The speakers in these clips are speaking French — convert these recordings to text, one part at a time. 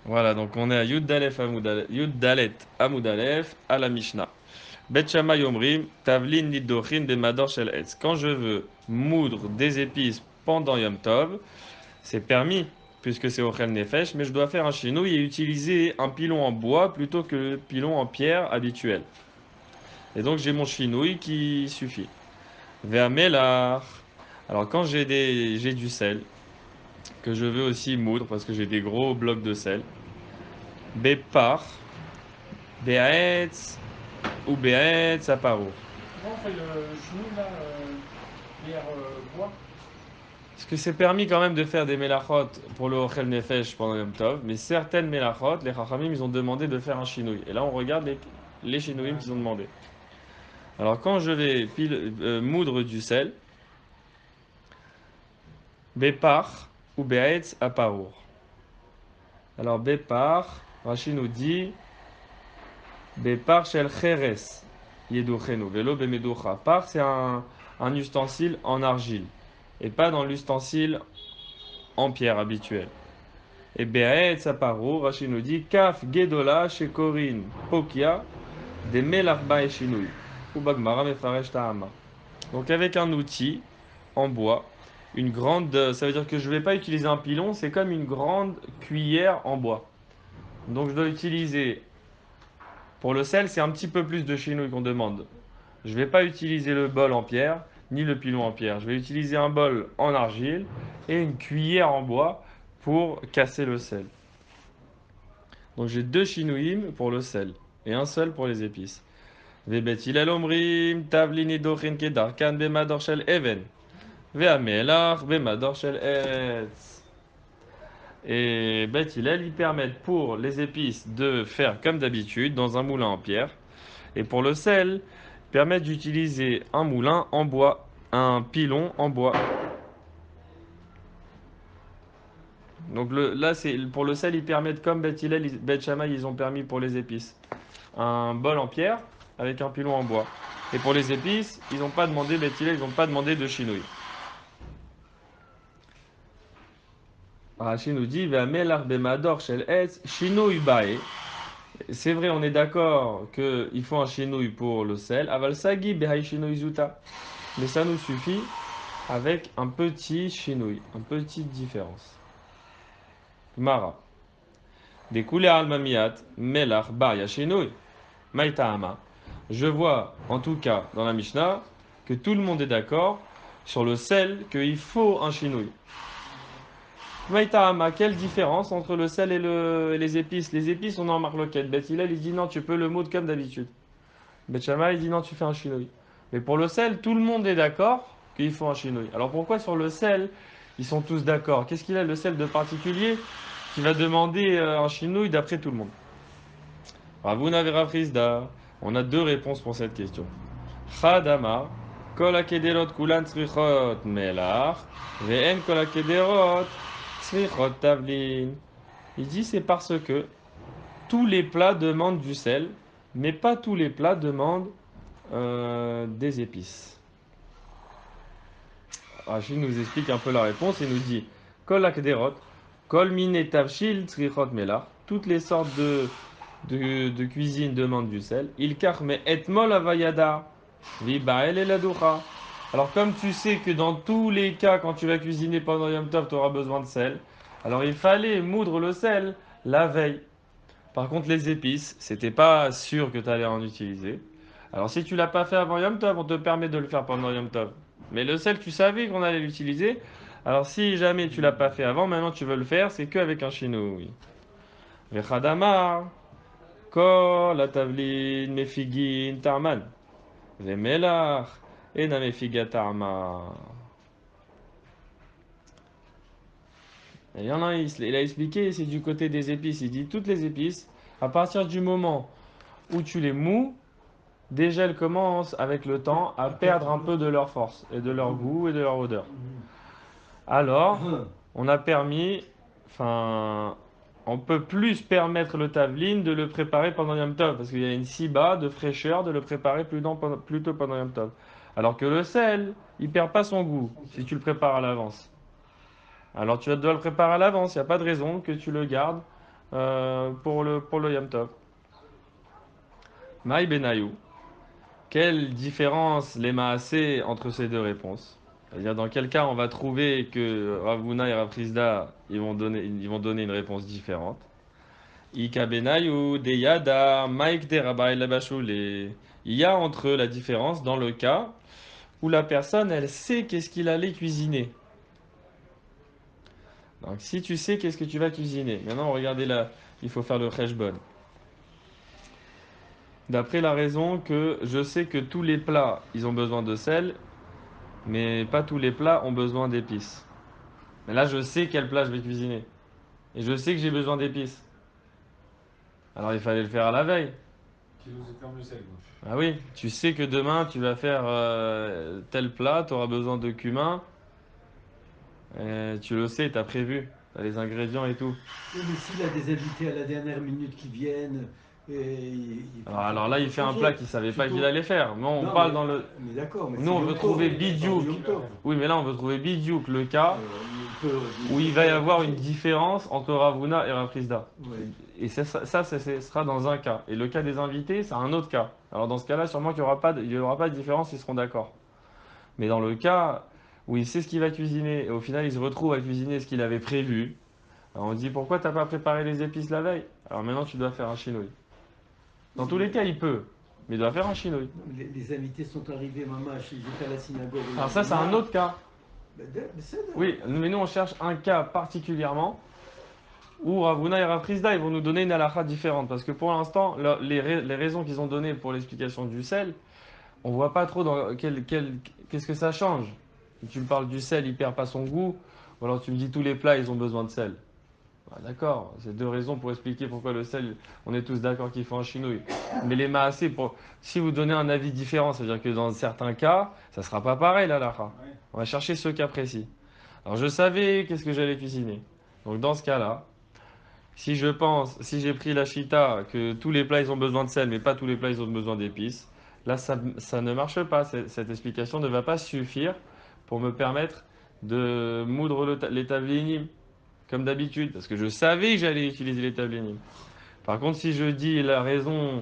Voilà, donc on est à Yud Dalet Amud Aleph à la Mishnah. Bet Shammai Omrim, Tavlin Nidochin Bemador Shel Etz. Quand je veux moudre des épices pendant Yom Tov, c'est permis, puisque c'est Ochel Nefesh, mais je dois faire un chinouille et utiliser un pilon en bois plutôt que le pilon en pierre habituel. Et donc j'ai mon chinouille qui suffit. Ve'amelar. Alors quand j'ai du sel, que je veux aussi moudre, parce que j'ai des gros blocs de sel, Bepar, Be'aetz ou Be'aetz Aparo. Comment on fait le chenouille là, bière bois? Parce que c'est permis quand même de faire des melachot pour le Ochel Nefesh pendant Yom Tov, mais certaines melachot, les Chachamim, ils ont demandé de faire un chinouille. Et là, on regarde les chinouilles qu'ils ont D'accord. demandé. Alors, quand je vais moudre du sel, Bepar ou Be'aetz Aparour. Alors, Bepar, Rashi nous dit Bepar shel cheres yeduchenu velo bemeducha. Par, c'est un ustensile en argile et pas dans l'ustensile en pierre habituel. Et Be'aetz Aparour, Rashi nous dit Kaf Gedola shekorin Pokia de Melarba et Shinui. Ou Bagmara Mefaresh Tahama. Donc, avec un outil en bois, une grande. Ça veut dire que je ne vais pas utiliser un pilon, c'est comme une grande cuillère en bois. Donc, je dois utiliser. Pour le sel, c'est un petit peu plus de chinouille qu'on demande. Je ne vais pas utiliser le bol en pierre, ni le pilon en pierre. Je vais utiliser un bol en argile et une cuillère en bois pour casser le sel. Donc j'ai deux chinouïm pour le sel et un seul pour les épices. Vebet hilel omrim, tavlini dochin kedar kan bemador shel even. Ve'amelach bemador shel etz. Et Bet Hillel, ils permettent pour les épices de faire comme d'habitude dans un moulin en pierre. Et pour le sel, ils permettent d'utiliser un moulin en bois, un pilon en bois. Donc là, c'est pour le sel, ils permettent comme Bet Hillel, Bet Shammai, ils ont permis pour les épices. Un bol en pierre avec un pilon en bois. Et pour les épices, ils n'ont pas demandé Bet Hillel, ils n'ont pas demandé de chinouille. Rashi nous dit, Ve'amelach bemador shel etz, chinouille bae. C'est vrai, on est d'accord qu'il faut un chinouille pour le sel. Aval sagi behai chinouille zuta. Mais ça nous suffit avec un petit chinouille, une petite différence. Mara. Découlé al mamiat, melach baya chinouille. Maïtahama. Je vois, en tout cas, dans la Mishnah, que tout le monde est d'accord sur le sel qu'il faut un chinouille. Maïtahama, quelle différence entre le sel et les épices? Les épices, on est en marloquette. Bet Hillel, il dit non, tu peux le moudre comme d'habitude. Bet Shammai, il dit non, tu fais un chinouille. Mais pour le sel, tout le monde est d'accord qu'il faut un chinouille. Alors pourquoi sur le sel, ils sont tous d'accord? Qu'est-ce qu'il a le sel de particulier qui va demander un chinouille d'après tout le monde? Ravuna Vera Frisda. On a deux réponses pour cette question. Chadama, kol hakederot kulan tzrichot melach, ve'en kol hakederot tzrichot tavlin. Il dit c'est parce que tous les plats demandent du sel, mais pas tous les plats demandent des épices. Rachid nous explique un peu la réponse et nous dit kol hakderot, kol mine tavshil tzrichot melach. Toutes les sortes de cuisine demandent du sel. Il karme etmol avayada. Vibael et la docha. Alors, comme tu sais que dans tous les cas, quand tu vas cuisiner pendant Yom Tov, tu auras besoin de sel, alors il fallait moudre le sel la veille. Par contre, les épices, c'était pas sûr que tu allais en utiliser. Alors, si tu l'as pas fait avant Yom Tov, on te permet de le faire pendant Yom Tov. Mais le sel, tu savais qu'on allait l'utiliser. Alors, si jamais tu l'as pas fait avant, maintenant tu veux le faire, c'est qu'avec un chinois. Vechadamar, kol la tavlin, mefigin, tarman. Vemelach, enamefigatama. Il y en a un, il a expliqué, c'est du côté des épices. Il dit toutes les épices, à partir du moment où tu les mous, déjà elles commencent avec le temps à À perdre perdre un un peu. peu de leur force et de leur Mhm. goût et de leur odeur. Mhm. Alors, on a permis, enfin, on peut plus permettre le taveline de le préparer pendant Yom Tov, parce qu'il y a une si bas de fraîcheur de le préparer plutôt pendant Yom Tov. Alors que le sel, il perd pas son goût si tu le prépares à l'avance. Alors tu dois le préparer à l'avance, il n'y a pas de raison que tu le gardes pour le Yom Tov. Maï Benayu. Quelle différence les maasé entre ces deux réponses? C'est-à-dire dans quel cas on va trouver que Rav Huna et Rav Chizda ils vont donner une réponse différente. Ika Benayu, Deyada, Maïk de Rabbi Labashule. Il y a entre eux la différence dans le cas où la personne elle sait qu'est-ce qu'il allait cuisiner. Donc si tu sais qu'est-ce que tu vas cuisiner, maintenant regardez là, il faut faire le cheshbon. D'après la raison que je sais que tous les plats ils ont besoin de sel, mais pas tous les plats ont besoin d'épices. Mais là je sais quel plat je vais cuisiner. Et je sais que j'ai besoin d'épices. Alors il fallait le faire à la veille. Qui nous éclame le sel, quoi. Ah oui, tu sais que demain tu vas faire tel plat, tu auras besoin de cumin. Tu le sais, tu as prévu. Tu as les ingrédients et tout. Oui, mais s'il a des invités à la dernière minute qui viennent, et il faut Alors là, il fait un changer. plat qu'il savait pas qu'il Plutôt- allait faire. Mais on Non, parle mais, dans le. mais d'accord, mais Nous, c'est on Yom veut Tov, trouver on parle de bidiouk. Yom Tov. Oui, mais là, on veut trouver bidiouk le cas Il où il va y avoir une différence entre Ravuna et Rav Chizda. Ouais. Et ce sera dans un cas. Et le cas des invités, c'est un autre cas. Alors dans ce cas-là, sûrement qu'il n'y aura pas de différence, ils seront d'accord. Mais dans le cas où il sait ce qu'il va cuisiner et au final il se retrouve à cuisiner ce qu'il avait prévu, alors on dit pourquoi t'as pas préparé les épices la veille? Alors maintenant tu dois faire un chinois. Dans tous les cas, il peut, mais il doit faire un chinois. Non, mais les invités sont arrivés, maman, ils étaient à la synagogue. Alors ça, c'est un autre cas. Mais c'est Oui, mais nous on cherche un cas particulièrement où Ravuna et Rav Chizda, ils vont nous donner une halakha différente. Parce que pour l'instant, les raisons qu'ils ont données pour l'explication du sel, on voit pas trop dans qu'est-ce que ça change. Tu me parles du sel, il perd pas son goût, ou alors tu me dis tous les plats, ils ont besoin de sel. Ah, d'accord, c'est deux raisons pour expliquer pourquoi le sel, on est tous d'accord qu'il faut un chinouille. Mais les maasés, si vous donnez un avis différent, c'est-à-dire que dans certains cas, ça sera pas pareil là, là. Ouais. On va chercher ce cas précis. Alors je savais qu'est-ce que j'allais cuisiner. Donc dans ce cas-là, si j'ai pris la chita, que tous les plats ils ont besoin de sel, mais pas tous les plats ils ont besoin d'épices, là ça ne marche pas. Cette explication ne va pas suffire pour me permettre de moudre les tablinim, comme d'habitude, parce que je savais que j'allais utiliser les tablinim. Par contre, si je dis la raison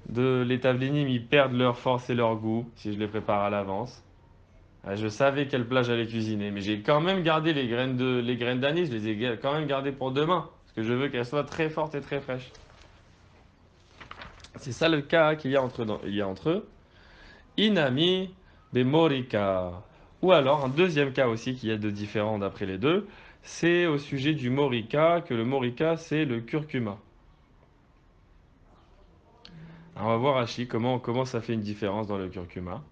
de les tablinim, ils perdent leur force et leur goût, si je les prépare à l'avance, je savais quel plat j'allais cuisiner, mais j'ai quand même gardé les graines d'anis, je les ai quand même gardées pour demain, parce que je veux qu'elles soient très fortes et très fraîches. C'est ça le cas qu'il y a il y a entre eux. Inami Morika. Ou alors, un deuxième cas aussi qu'il y a de différent d'après les deux, c'est au sujet du morika, que le morika c'est le curcuma. Alors, on va voir Hachi comment ça fait une différence dans le curcuma.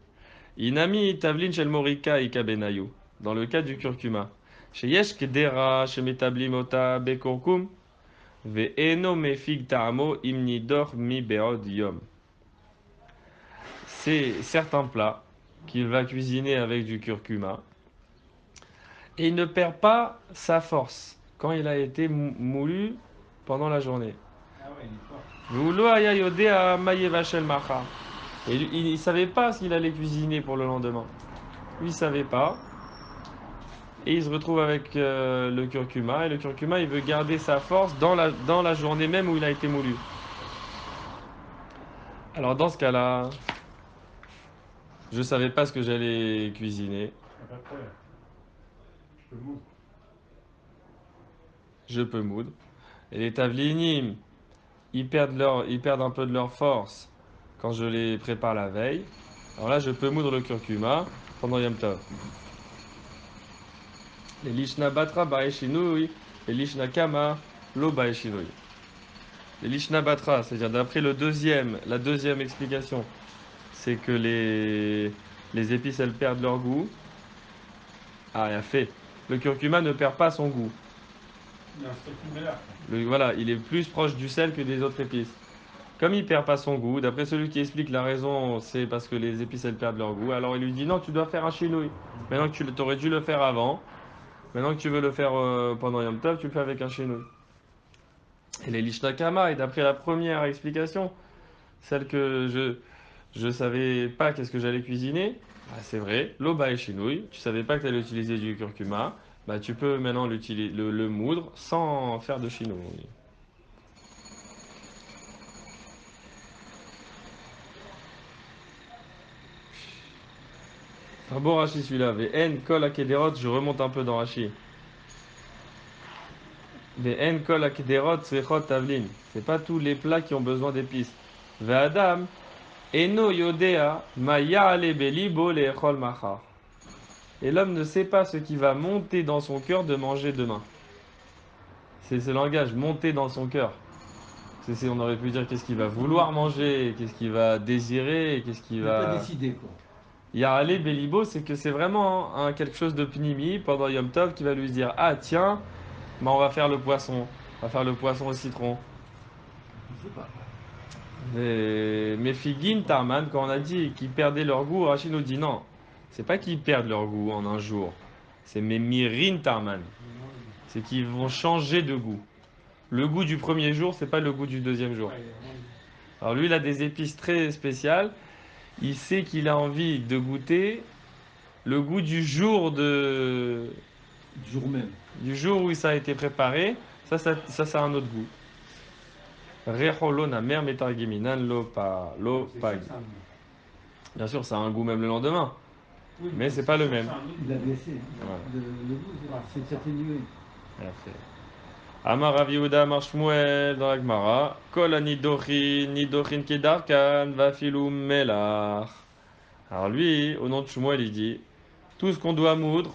Inami tavlin shel morika ika benayu. Dans le cas du curcuma. Sheyesh kedera shemetablim ota bekurkum ve'eno mefig ta'amo im nidor mi be'od yom. C'est certains plats qu'il va cuisiner avec du curcuma et il ne perd pas sa force quand il a été moulu pendant la journée. Ah ouais, il est fort. V'ulo haya yodea ma yevashel macha. Et il ne savait pas s'il allait cuisiner pour le lendemain. Lui, il ne savait pas. Et il se retrouve avec le curcuma. Et le curcuma, il veut garder sa force dans la journée même où il a été moulu. Alors, dans ce cas-là, je ne savais pas ce que j'allais cuisiner. Y a pas de problème. Je peux moudre. Je peux moudre. Et les tavlinim, ils perdent un peu de leur force quand je les prépare la veille. Alors là, je peux moudre le curcuma pendant Yom Tov. Les lishna batra baeshinui, les lishna kama lo baeshinui. Les lishna batra, c'est-à-dire d'après la deuxième explication, c'est que les épices elles perdent leur goût. Ah, il a fait. Le curcuma ne perd pas son goût. Il y a un strict mélange. Voilà, il est plus proche du sel que des autres épices. Comme il perd pas son goût, d'après celui qui explique la raison, c'est parce que les épices elles perdent leur goût. Alors il lui dit non, tu dois faire un chinouille. Maintenant que tu aurais dû le faire avant, maintenant que tu veux le faire pendant Yom Tov, tu le fais avec un chinouille. Et les lishnakama, et d'après la première explication, celle que je savais pas qu'est-ce que j'allais cuisiner, bah, c'est vrai, l'oba et chinouille, tu savais pas que tu allais utiliser du curcuma, bah tu peux maintenant le moudre sans faire de chinouille. Un bon Rashi celui-là. Ve'en kol akederot, je remonte un peu dans Rashi. Ve'en kol akederot tzrechot tavlin. C'est pas tous les plats qui ont besoin d'épices. Ve'adam eno yodea ma ya'ale belibo le'echol machar. Et l'homme ne sait pas ce qui va monter dans son cœur de manger demain. C'est ce langage, monter dans son cœur. On aurait pu dire qu'est-ce qu'il va vouloir manger, qu'est-ce qu'il va désirer, qu'est-ce qu'il Il n'a pas va... décidé, quoi. Ya'ale belibo, c'est que c'est vraiment quelque chose de pnimi pendant Yom Tov qui va lui dire ah tiens, bah, on va faire le poisson. On va faire le poisson au citron. Je sais pas. Mais Figin, Tarman, quand on a dit qu'ils perdaient leur goût, Rachid nous dit non. C'est pas qu'ils perdent leur goût en un jour. C'est mes Mirin Tarman. C'est qu'ils vont changer de goût. Le goût du premier jour, c'est pas le goût du deuxième jour. Alors lui, il a des épices très spéciales. Il sait qu'il a envie de goûter le goût du jour Du jour même. du jour où ça a été préparé. Ça a un autre goût. Recholona mer metargiminan lo pag. Bien sûr, ça a un goût même le lendemain, mais c'est pas le même. Il a baissé. Ouais. Le goût, c'est atténué. Après. Amar Rav Yehuda Amar Shmuel dans la Gemara. Kol nidochin kedarkan vafilu melach. Alors lui, au nom de Shmuel, il dit tout ce qu'on doit moudre,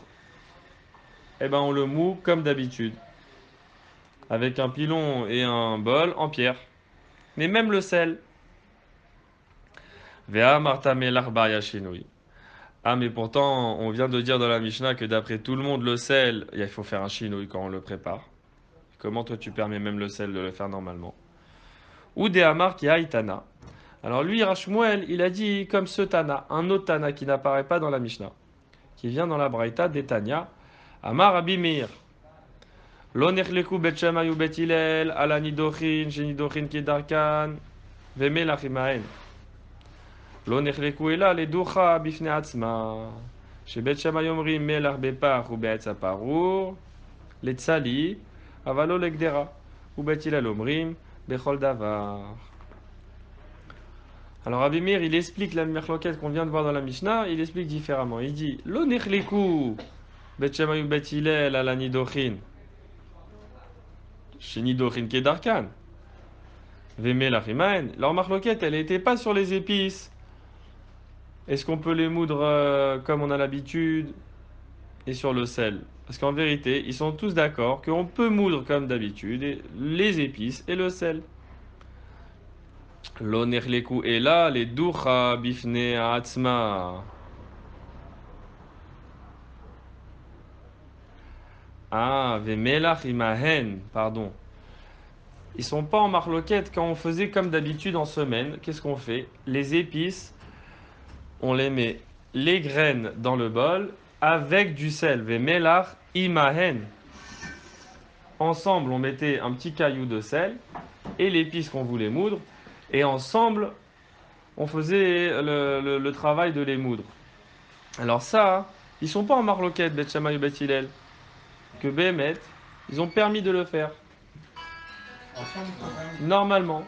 eh ben on le moud comme d'habitude, avec un pilon et un bol en pierre. Mais même le sel. Vea marta melach bar yashinui. Ah, mais pourtant, on vient de dire dans la Mishnah que d'après tout le monde, le sel, il faut faire un chinouille quand on le prépare. Comment toi tu permets même le sel de le faire normalement? Ou des Hamar qui a Itana. Alors lui, Rashmuel, il a dit comme ce Tana, un autre Tana qui n'apparaît pas dans la Mishnah, qui vient dans la Braïta d'Etania. Amar Rabbi Meir. Lo nechleku bet Shammai u bet Hillel, ala nidochin, shenidochin kedarkan, vemelach imahen. לא נחלקו אלא לדוחה בפני עצמה, שבית שמאי אומרים מלח בפח ובעץ הפרור, לצלי, אבל לא לגדרה, ובית הלל אומרים בכל דבר. Alors Rabbi Meir, il explique la merloquette qu'on vient de voir dans la Mishnah, il explique différemment. Il dit Lo nechleku bet Shammai u bet Hillel ala nidochin, chez nidochin kedarkan, vemelach imahen. Leur marloquette, elle n'était pas sur les épices. Est-ce qu'on peut les moudre comme on a l'habitude et sur le sel? Parce qu'en vérité, ils sont tous d'accord qu'on peut moudre comme d'habitude les épices et le sel. Lo nechleku ela les ducha bifne atzma. Ah, vemelach imahen, pardon. Ils sont pas en marloquette quand on faisait comme d'habitude en semaine. Qu'est-ce qu'on fait? Les épices, on les met les graines dans le bol avec du sel. Vemelach imahen. Ensemble, on mettait un petit caillou de sel et l'épice qu'on voulait moudre. Et ensemble, on faisait le travail de les moudre. Alors ça, ils sont pas en marloquette, Bet Shammai et Bet Hillel. Que Béhémet, ils ont permis de le faire. Ensemble, quand même. Normalement.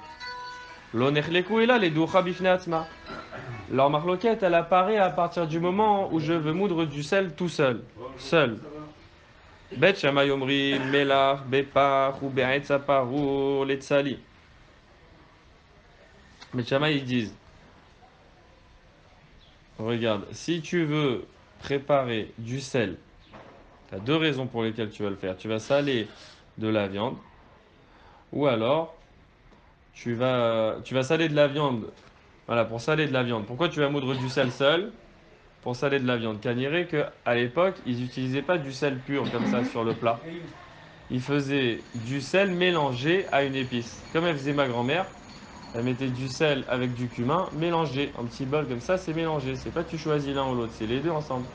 Lo nechleku ela les ducha bifne atzma. Leur marloquette, elle apparaît à partir du moment où je veux moudre du sel tout seul. Seul. Bet Shammai omri melach bepach ou be'etz aparur letzali. Bet Shammai, ils disent regarde, si tu veux préparer du sel, tu as deux raisons pour lesquelles tu vas le faire. Tu vas saler de la viande ou alors tu vas saler de la viande. Voilà, pour saler de la viande. Pourquoi tu vas moudre du sel seul? Pour saler de la viande. Caniré qu'à l'époque, ils n'utilisaient pas du sel pur comme ça sur le plat. Ils faisaient du sel mélangé à une épice. Comme elle faisait ma grand-mère, elle mettait du sel avec du cumin mélangé. Un petit bol comme ça, c'est mélangé. C'est pas tu choisis l'un ou l'autre, c'est les deux ensemble.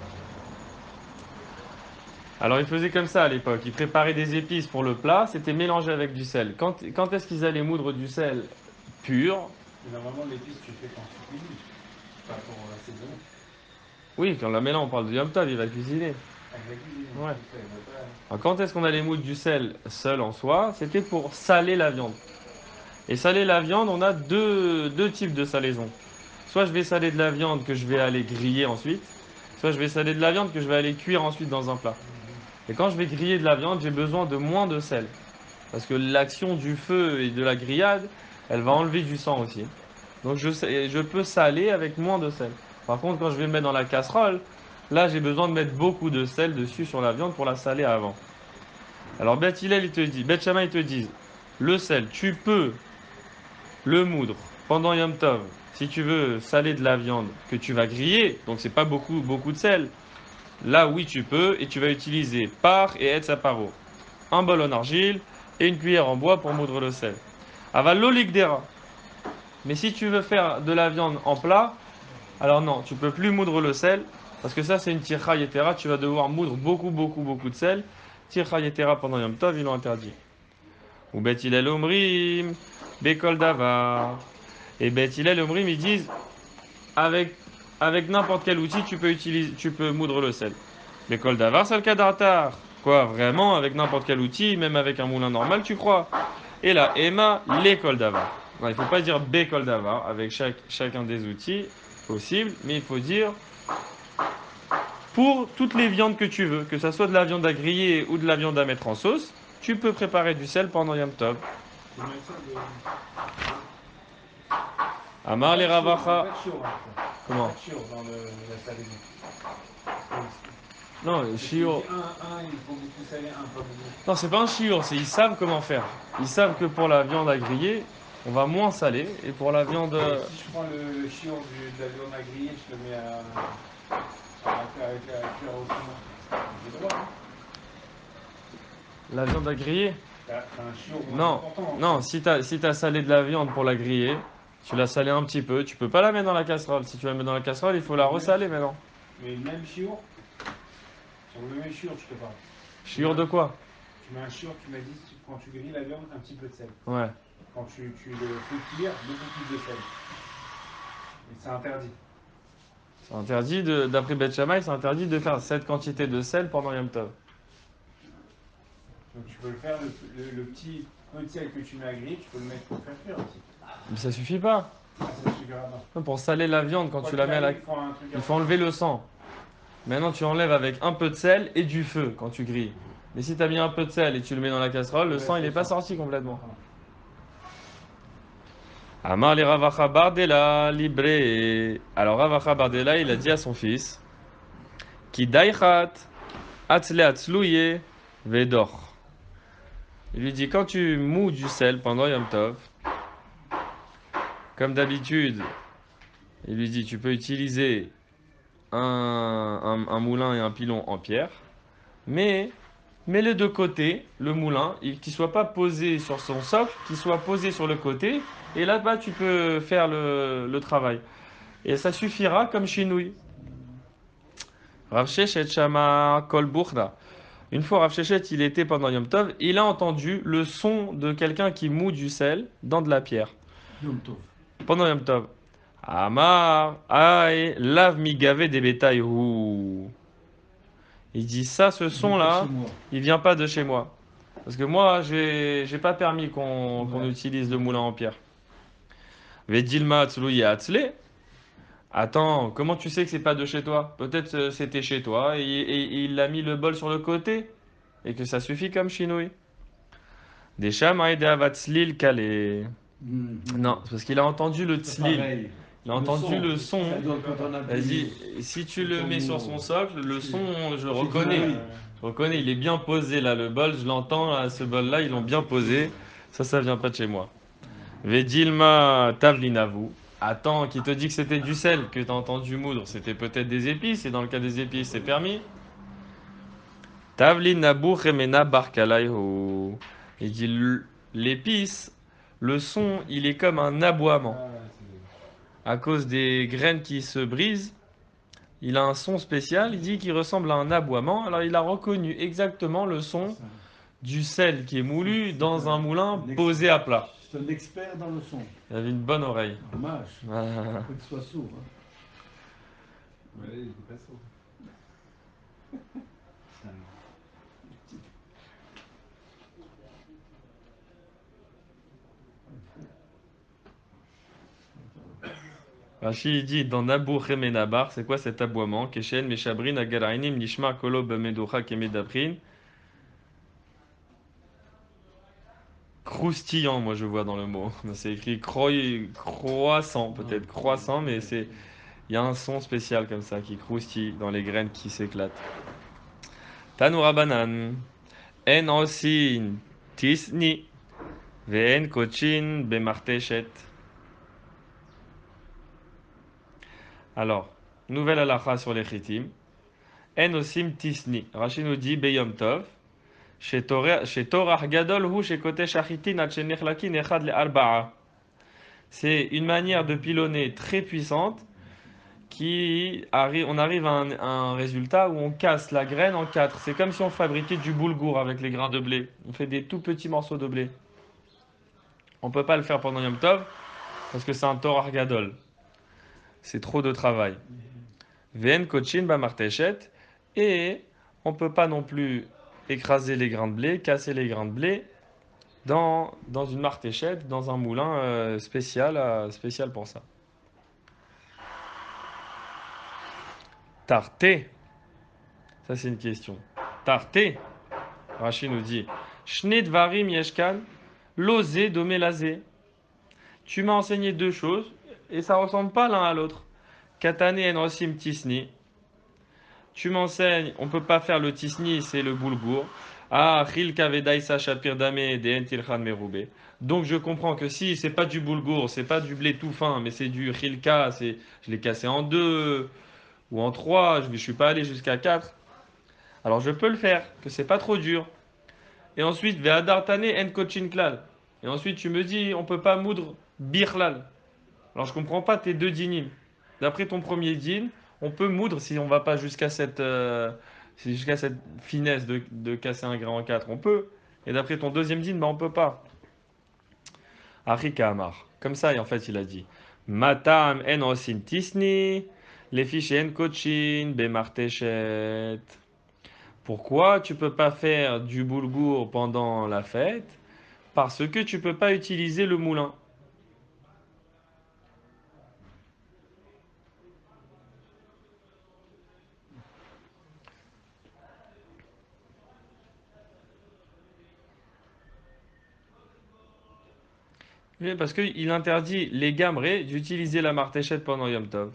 Alors ils faisaient comme ça à l'époque. Ils préparaient des épices pour le plat, c'était mélangé avec du sel. Quand est-ce qu'ils allaient moudre du sel pur? Mais normalement, l'épice, tu fais quand tu cuisines. Pas pour la saison. Oui, quand là on parle de Yom Tov, il va cuisiner. Avec la cuisine. Ouais. Tu fais, bah, Alors, quand est-ce qu'on allait moudre du sel seul en soi? C'était pour saler la viande. Et saler la viande, on a deux types de salaison. Soit je vais saler de la viande que je vais aller griller ensuite, Soit je vais saler de la viande que je vais aller cuire ensuite dans un plat. Et quand je vais griller de la viande, j'ai besoin de moins de sel. Parce que l'action du feu et de la grillade, elle va enlever du sang aussi. Donc je peux saler avec moins de sel. Par contre, quand je vais le mettre dans la casserole, là j'ai besoin de mettre beaucoup de sel dessus sur la viande pour la saler avant. Alors Beth Hillel, il te dit, Beth Shammai, ils te disent, le sel, tu peux le moudre pendant Yom Tov. Si tu veux saler de la viande que tu vas griller, donc c'est pas beaucoup de sel. Là oui tu peux et tu vas utiliser par et etz aparo. Un bol en argile et une cuillère en bois pour moudre le sel. Aval l'oligdera. Mais si tu veux faire de la viande en plat, alors non, tu peux plus moudre le sel, parce que ça c'est une tircha yetera, tu vas devoir moudre beaucoup de sel. Tircha yetera pendant Yom Tov, ils l'ont interdit. Ou Bet Hillel Omrim, Bekol Davar. Et Bet Hillel Omrim, ils disent, avec, avec n'importe quel outil, tu peux moudre le sel. Bekol Davar, c'est le cas d'Artar. Quoi, vraiment, avec n'importe quel outil, même avec un moulin normal, tu crois? Et là, Emma, l'école d'Avar. Il ne faut pas dire Bécole d'Avar avec chacun des outils possibles, mais il faut dire pour toutes les viandes que tu veux, que ce soit de la viande à griller ou de la viande à mettre en sauce, tu peux préparer du sel pendant Yom Tov. Combien de ça Amar les Ravacha. Pas de chiour, hein, ça. Comment? Pas de chiour dans la saladine. Non, le Parce que tu shiur. dis un, il faut beaucoup saler, un pas beaucoup. Non, c'est pas un shiur, c'est ils savent comment faire. Ils savent que pour la viande à griller, on va moins saler, et pour la viande. Et si je prends le chiour de la viande à griller, je le mets avec la cuillère au fond. J'ai le droit, hein. La viande à griller? T'as un chiour moins Non, important. non, si t'as salé de la viande pour la griller, tu l'as salé un petit peu, tu peux pas la mettre dans la casserole. Si tu la mets dans la casserole, il faut la ressaler maintenant. Mais même chiour, sur le même chiour, je te parle. Chiure de quoi? Tu mets un chiour, tu m'as dit, quand tu grilles la viande, un petit peu de sel. Ouais. Quand tu le fais cuire, beaucoup plus de sel. Et c'est interdit. C'est interdit, d'après Beth Shammai, c'est interdit de faire cette quantité de sel pendant Yom Tov. Donc tu peux le faire, le petit peu de sel que tu mets à griller, tu peux le mettre pour faire cuire aussi. Mais ça suffit pas. Ah, ça suffira pas. Non, pour saler la viande, quand tu la mets à la... Il faut enlever le sang. Maintenant, tu enlèves avec un peu de sel et du feu quand tu grilles. Mais si tu as mis un peu de sel et tu le mets dans la casserole, le sang, il n'est pas sorti complètement. Amar les Ravacha Bardella libre. Alors Ravacha Bardella, il a dit à son fils, Ki daichat atzle atzlouye vedor. Il lui dit, quand tu mous du sel pendant Yom Tov, comme d'habitude, il lui dit, tu peux utiliser un moulin et un pilon en pierre, mais mets-le de côté, le moulin, qu'il ne soit pas posé sur son socle, qu'il soit posé sur le côté, et là-bas tu peux faire le travail. Et ça suffira comme chinouille. Rav Sheshet Shama Kol Burda. Une fois Rav Sheshet, il était pendant Yom Tov, il a entendu le son de quelqu'un qui moud du sel dans de la pierre. Yom Tov. Pendant Yom Tov. Amar, aïe, lave mi gavé des bétails. Ouh. Il dit ça, ce son-là, il vient pas de chez moi. Parce que moi, j'ai pas permis qu'on utilise le moulin en pierre. Vedilma atzlouye atzle. Attends, comment tu sais que c'est pas de chez toi? Peut-être c'était chez toi et il a mis le bol sur le côté et que ça suffit comme chinouille. Des chamaï de avatzlil calé. Non, c'est parce qu'il a entendu le tzlil. Pareil. Il a entendu le son. Ça donne quand on a Vas-y, si tu le mets sur son socle, le son, je reconnais. Je reconnais, il est bien posé là, le bol, je l'entends, là, ce bol-là, ils l'ont bien posé. Ça vient pas de chez moi. Vedilma tavlinavu. Attends, qui te dit que c'était du sel que tu as entendu moudre? C'était peut-être des épices, et dans le cas des épices, c'est permis. Tavlinabu remena barkalaiho. Il dit l'épice, le son, il est comme un aboiement. À cause des graines qui se brisent, il a un son spécial, il dit qu'il ressemble à un aboiement. Alors il a reconnu exactement le son du sel qui est moulu dans un moulin posé à plat. C'est un expert dans le son. Il avait une bonne oreille. Dommage. Ah. Faut qu'il soit sourd. Hein. Ouais, il est pas sourd. Rashi il dit dans Nabour et Menabar, c'est quoi cet aboiement? Keshen, Meshabrin, Agarainim, Nishma, Kolob, Medocha, Kemedabrin. Croustillant, moi je vois dans le mot. C'est écrit croissant, peut-être croissant, mais c'est il y a un son spécial comme ça qui croustille dans les graines qui s'éclatent. Tanoura banan, en osin tisni, ve'en kochin bemarteshet. Alors, nouvelle halakha sur les chitim. En osim tisni. Rashi nous dit beyom tov. Chez Torah gadol hu chez kote shachitin at shenechlakin echad le arba'a. C'est une manière de pilonner très puissante on arrive à un résultat où on casse la graine en quatre. C'est comme si on fabriquait du boulgour avec les grains de blé. On fait des tout petits morceaux de blé. On ne peut pas le faire pendant Yom Tov parce que c'est un Torah gadol. C'est trop de travail. Ven kochin bamarteshet. Et on ne peut pas non plus écraser les grains de blé, casser les grains de blé dans une martéchette, dans un moulin spécial pour ça. Tarté, ça c'est une question. Tarté, Rashi nous dit, Shnei varim yeshkan, losé domé lazé. Tu m'as enseigné deux choses et ça ressemble pas l'un à l'autre. Katane en rosim tisni. Tu m'enseignes, on peut pas faire le tisni, c'est le boulgour. Ah, chil kavedaisa shapir dame de entilchan meroube. Donc je comprends que si c'est pas du boulgour, c'est pas du blé tout fin, mais c'est du chilka, je l'ai cassé en deux ou en trois, je suis pas allé jusqu'à quatre. Alors je peux le faire, que c'est pas trop dur. Et ensuite, ve'adartane en kochin klal. Et ensuite tu me dis, on peut pas moudre birlal. Alors je comprends pas tes deux dinim. D'après ton premier din, on peut moudre si on va pas jusqu'à cette finesse de casser un grain en quatre. On peut. Et d'après ton deuxième din, on peut pas. Arika Amar. Comme ça, et en fait, il a dit Matam en osin tisni, les fiches en kochin bemarteshet. Pourquoi tu peux pas faire du boulgour pendant la fête? Parce que tu peux pas utiliser le moulin. Oui, parce qu'il interdit les gamrés d'utiliser la martéchette pendant Yom Tov.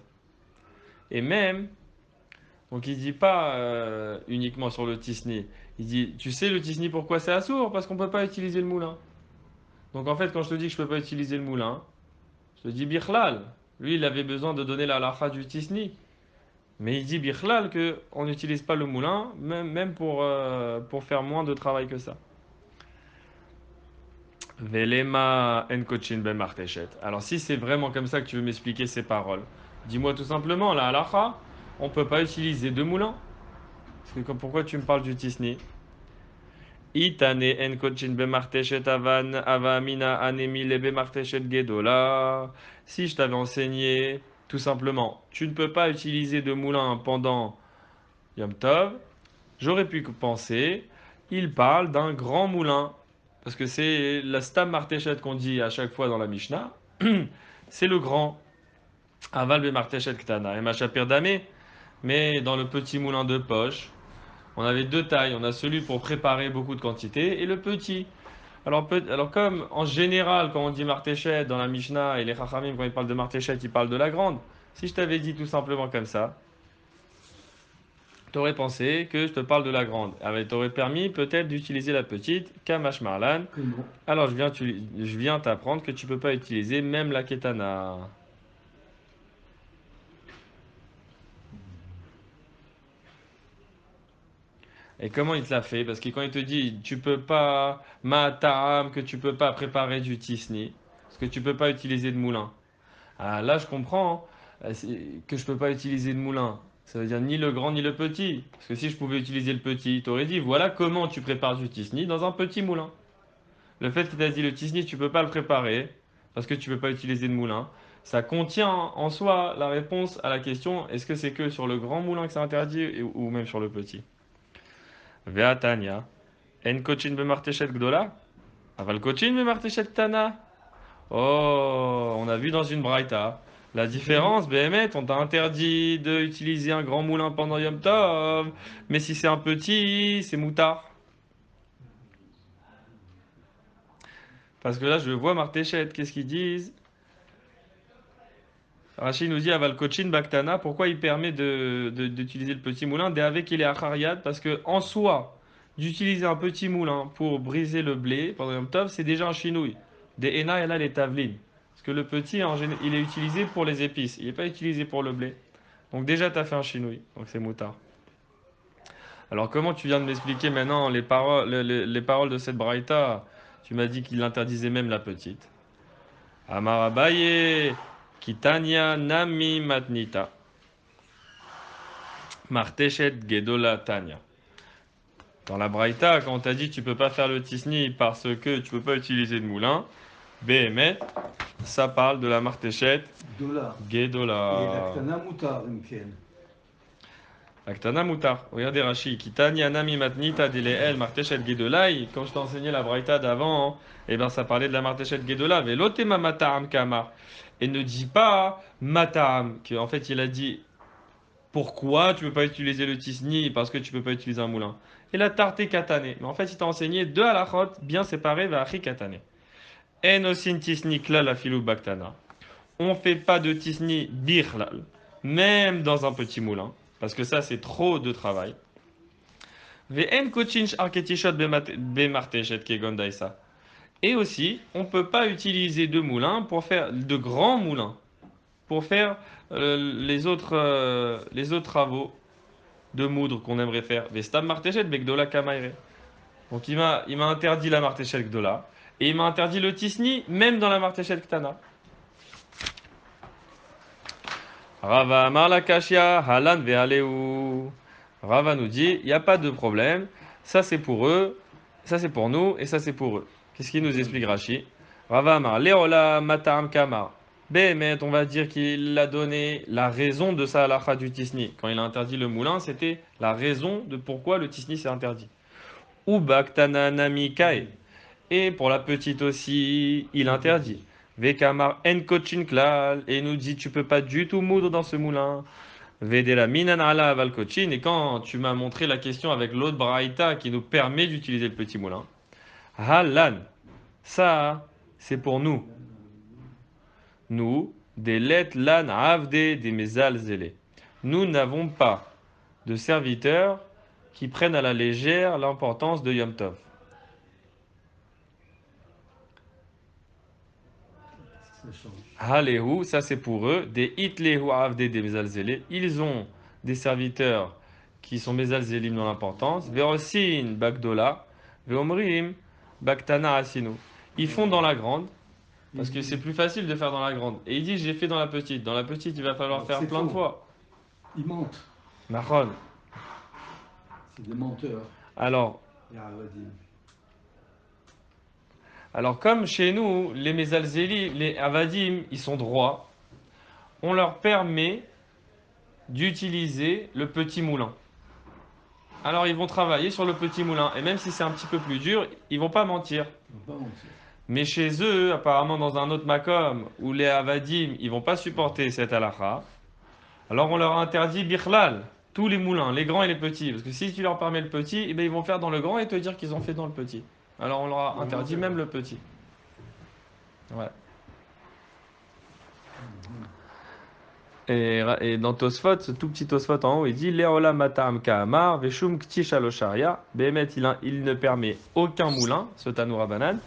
Et même, donc il dit pas uniquement sur le tisni. Il dit, tu sais le tisni pourquoi c'est assourd? Parce qu'on peut pas utiliser le moulin. Donc en fait, quand je te dis que je peux pas utiliser le moulin, je te dis Bichlal. Lui, il avait besoin de donner la halakha du tisni. Mais il dit Bichlal qu'on n'utilise pas le moulin, même pour faire moins de travail que ça. Velema en kochin ben martéchet. Alors si c'est vraiment comme ça que tu veux m'expliquer ces paroles, dis-moi tout simplement, la halakha, on ne peut pas utiliser deux moulins. Parce que pourquoi tu me parles du tisni? Itane en kochin ben martéchet avan avamina anemi le ben martéchet gedola. Si je t'avais enseigné, tout simplement, tu ne peux pas utiliser de moulin pendant Yom Tov, j'aurais pu penser, il parle d'un grand moulin. Parce que c'est la stam martéchet qu'on dit à chaque fois dans la Mishnah. C'est le grand. Aval be martéchet ktana. Et machapir damé. Mais dans le petit moulin de poche, on avait deux tailles. On a celui pour préparer beaucoup de quantité et le petit. Alors comme en général, quand on dit martéchet dans la Mishnah et les Chachamim, quand ils parlent de martéchet, ils parlent de la grande. Si je t'avais dit tout simplement comme ça, t'aurais pensé que je te parle de la grande. T'aurais permis peut-être d'utiliser la petite, Kamash Marlan. Comment? Alors je viens t'apprendre que tu peux pas utiliser même la ketana. Et comment il te l'a fait? Parce que quand il te dit tu peux pas, ma ta'am, que tu peux pas préparer du tisni, parce que tu peux pas utiliser de moulin. Ah, là je comprends que je peux pas utiliser de moulin. Ça veut dire ni le grand ni le petit. Parce que si je pouvais utiliser le petit, t'aurais dit voilà comment tu prépares du tisni dans un petit moulin. Le fait qu'il t'a dit le tisni, tu peux pas le préparer parce que tu peux pas utiliser de moulin. Ça contient en soi la réponse à la question est-ce que c'est que sur le grand moulin que c'est interdit ou même sur le petit? Ve'atania. En kochin bemarteshet gdola? Aval kochin bemarteshet tana? Oh, on a vu dans une braïta La différence, Béhémet, on t'a interdit d'utiliser un grand moulin pendant Yom Tov, mais si c'est un petit, c'est moutard. Parce que là, je vois Martéchet, qu'est-ce qu'ils disent? Rachid nous dit Aval Kochin Baktana, pourquoi il permet d'utiliser le petit moulin? Dès avec il est Achariad, parce que en soi, d'utiliser un petit moulin pour briser le blé pendant Yom Tov, c'est déjà un chinouille. Des Ena et là les Tavlin. Parce que le petit, il est utilisé pour les épices, il n'est pas utilisé pour le blé. Donc déjà, tu as fait un chinouille, donc c'est moutard. Alors comment tu viens de m'expliquer maintenant les paroles de cette braïta? Tu m'as dit qu'il interdisait même la petite. Amar Abaye, Kitania Nami Matnita. Marteshet Gedola Tanya. Dans la Braïta, quand on t'a dit tu peux pas faire le tisni parce que tu peux pas utiliser de moulin, Behemet, ça parle de la Marteshet Dola. Et Gedola. l'Aktana Moutar, Mken. Aktana Moutar. Regardez Rashi. Kitania Nami Matnita Dileel Marteshet Gedolai. Quand je t'ai enseigné la Braïta d'avant, eh ben ça parlait de la Marteshet Gedola. Velotema Matam Kamar. Et ne dis pas Matam, qu'en fait il a dit pourquoi tu ne peux pas utiliser le tisni parce que tu ne peux pas utiliser un moulin. Et la tarte katane. Mais en fait, il t'a enseigné deux halachot bien séparés vers achi katane. En osin tisni klal afilou baktana. On ne fait pas de tisni birlal, même dans un petit moulin, parce que ça, c'est trop de travail. Ve'en kochinch arketishot bemarteshet kegon daisa. Et aussi, on ne peut pas utiliser de moulins pour faire de grands moulins, pour faire les autres travaux de moudre qu'on aimerait faire. Vestam martéchet begdola kamaire. Donc il m'a interdit la martéchet gdola. Et il m'a interdit le tisni, même dans la martéchet ktana. Rava amar la kashia, halan ve'aleu. Rava nous dit, il n'y a pas de problème. Ça c'est pour eux, ça c'est pour nous, et ça c'est pour eux. Qu'est-ce qu'il nous explique Rashi? Rava amar, leola matam kamar. Béhémet, on va dire qu'il a donné la raison de sa halakha du tisni. Quand il a interdit le moulin, c'était la raison de pourquoi le tisni s'est interdit. Ou baktana nami kai. Et pour la petite aussi, il interdit. Vekamar en kochin klal. Et il nous dit, tu peux pas du tout moudre dans ce moulin. Vedela minan ala aval kochin. Et quand tu m'as montré la question avec l'autre braïta qui nous permet d'utiliser le petit moulin. Halan. Ça, c'est pour nous. Nous, des let lan avde des mezal zélé. Nous n'avons pas de serviteurs qui prennent à la légère l'importance de Yom Tov. Ça change. Halehu, ça c'est pour eux. Des itlehu avde des mezal zélé. Ils ont des serviteurs qui sont mezal zélim dans l'importance. Verosin bagdola, veomrim baktana asinu. Ils font dans la grande. Parce que c'est plus facile de faire dans la grande. Et il dit, j'ai fait dans la petite. Dans la petite, il va falloir faire plein de fois. Ils mentent. Mahon. C'est des menteurs. Alors, comme chez nous, les Mezalzeli, les Avadim, ils sont droits, on leur permet d'utiliser le petit moulin. Alors, ils vont travailler sur le petit moulin. Et même si c'est un petit peu plus dur, ils vont pas mentir. Ils vont pas mentir. Mais chez eux, apparemment dans un autre makom, où les Avadim, ils vont pas supporter cette halakha, alors on leur a interdit Bichlal, tous les moulins, les grands et les petits. Parce que si tu leur permets le petit, eh ben ils vont faire dans le grand et te dire qu'ils ont fait dans le petit. Alors on leur a interdit même le petit. Ouais. Et dans Tosfot, ce tout petit Tosfot en haut, il dit Leola matam ka'amar, veshum kti shalosharia. Behemet, il ne permet aucun moulin, ce Tanoura banane.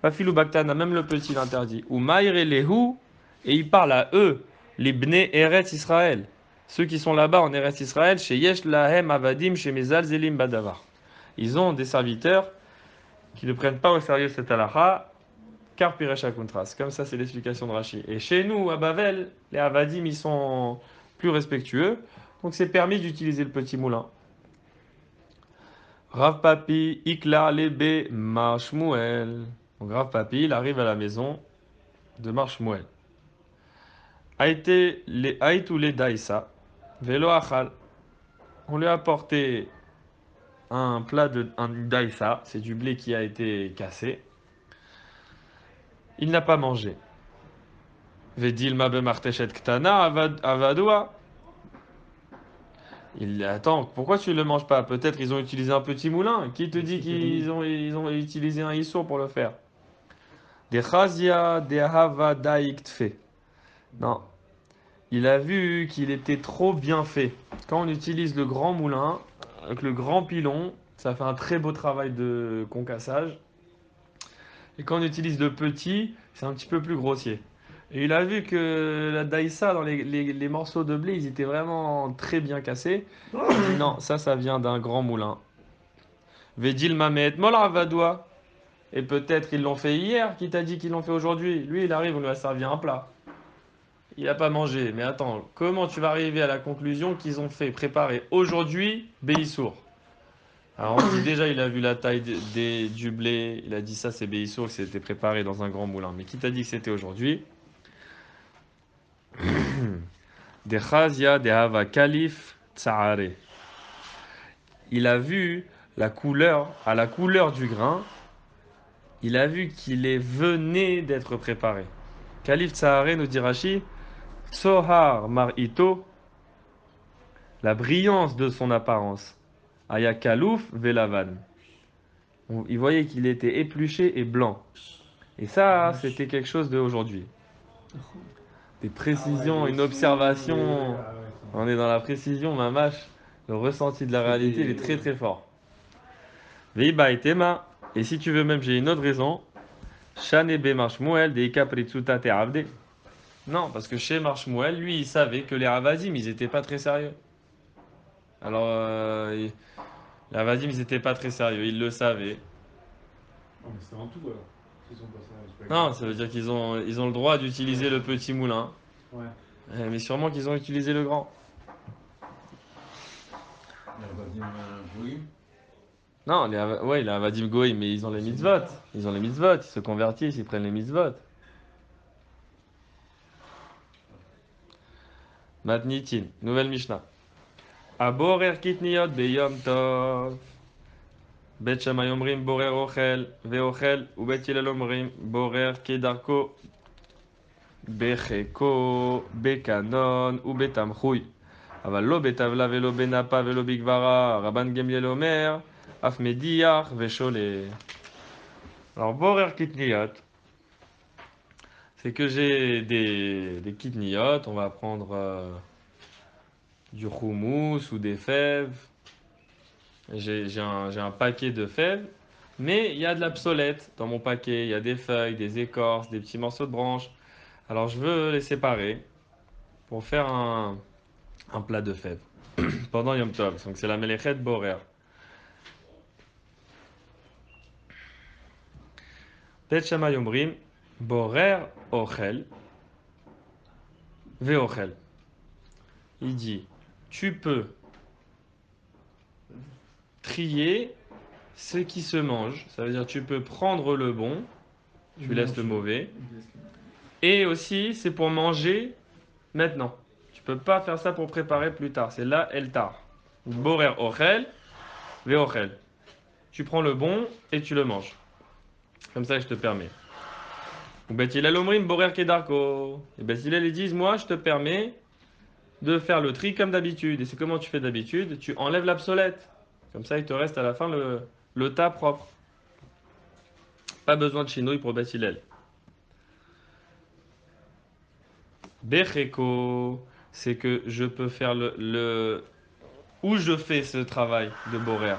Vafilou baktana, même le petit, il interdit. Ou maïre lehu, et il parle à eux, les bnei Eretz Israël. Ceux qui sont là-bas en Eretz Israël, chez Yesh Lahem Avadim, chez Mezal Zelim Badavar. Ils ont des serviteurs qui ne prennent pas au sérieux cette halakha, car Piresh Akuntras. Comme ça, c'est l'explication de Rashi. Et chez nous, à Bavel, les Avadim, ils sont plus respectueux. Donc, c'est permis d'utiliser le petit moulin. Rav Papi, Ikla, Lebe, Marshmuel. Donc, Rav Papi, il arrive à la maison de Marshmuel. Aïtou les Daïsa, Velo Achal. On lui a apporté un plat un daïsa, c'est du blé qui a été cassé. Il n'a pas mangé. Vedilma bemarteshet ktana avadoua. Attends, pourquoi tu ne le manges pas? Peut-être ils ont utilisé un petit moulin. Qui te dit qu'ils ont utilisé un issour pour le faire? Des chazia, des hava daiktfe. Non. Il a vu qu'il était trop bien fait. Quand on utilise le grand moulin, avec le grand pilon, ça fait un très beau travail de concassage. Et quand on utilise le petit, c'est un petit peu plus grossier. Et il a vu que la daïsa, dans les morceaux de blé, ils étaient vraiment très bien cassés. Il dit non, ça vient d'un grand moulin. Vedil Mamet Molavadoua. Et peut-être ils l'ont fait hier, qui t'a dit qu'ils l'ont fait aujourd'hui? Lui, il arrive, on lui a servi un plat. Il n'a pas mangé. Mais attends, comment tu vas arriver à la conclusion qu'ils ont fait préparer aujourd'hui Béissour? Alors on dit déjà, il a vu la taille du blé, il a dit ça c'est Béissour, que c'était préparé dans un grand moulin. Mais qui t'a dit que c'était aujourd'hui? Des Chazia, des Hava Kalif, Tsahare. Il a vu à la couleur du grain, il a vu qu'il venait d'être préparé. Kalif Tsahare, nous dit Rashi, Tsohar Marito, la brillance de son apparence. Aya Kalouf Velavan. Il voyait qu'il était épluché et blanc. Et ça, c'était quelque chose d'aujourd'hui. Des précisions, une observation. On est dans la précision, mamache. Le ressenti de la réalité, il est très très fort. Veiba et Tema. Et si tu veux même, j'ai une autre raison. Shane be Marshmuel de Ikapritsuta te Avde. Non, parce que chez Marshmuel, lui, il savait que les Ravadim, ils étaient pas très sérieux. Alors, les Ravadim, ils étaient pas très sérieux, ils le savaient. Non, mais c'est en tout alors. S'ils sont pas ça, Non, ça veut dire qu'ils ont le droit d'utiliser le petit moulin. Ouais. Mais sûrement qu'ils ont utilisé le grand. Oui. Non, ouais, les Avadim Goïm, mais ils ont les mitzvot. Ils ont les mitzvot, ils se convertissent, ils prennent les mitzvot. Matnitin, nouvelle Mishnah. Aborer kitniot beyom tov. Bet Shammai omrim borer ochel veochel, ou bet Hillel omrim borer kedarko becheko bekanon ou betamchui. אבל לא בטבלה ולא בנפה ולא בגברה, רבן גמליאל אומר, אף מדיח ושולה. Alors, borer kitniyot, c'est que j'ai des kitniyot, on va prendre du houmous ou des fèves. J'ai un paquet de fèves, mais il y a de l'obsolète dans mon paquet, il y a des feuilles, des écorces, des petits morceaux de branches. Alors, je veux les séparer pour faire un plat de fèves pendant Yom Tov. Donc, c'est la melechet borer. Bet Shammai omrim, borer ochel, veochel. Il dit, tu peux trier ce qui se mange. Ça veut dire tu peux prendre le bon, tu laisses le mauvais. Et aussi, c'est pour manger maintenant. Tu peux pas faire ça pour préparer plus tard. C'est là, el tar. Borer ochel, veochel. Tu prends le bon et tu le manges. Comme ça, je te permets. Ou Bet Hillel omrim borer kedarko. Et Bet Hillel, ils disent, moi, je te permets de faire le tri comme d'habitude. Et c'est comment tu fais d'habitude? Tu enlèves l'obsolète. Comme ça, il te reste à la fin le tas propre. Pas besoin de chinouille pour Bet Hillel. Becheko, c'est que je peux faire où je fais ce travail de borer.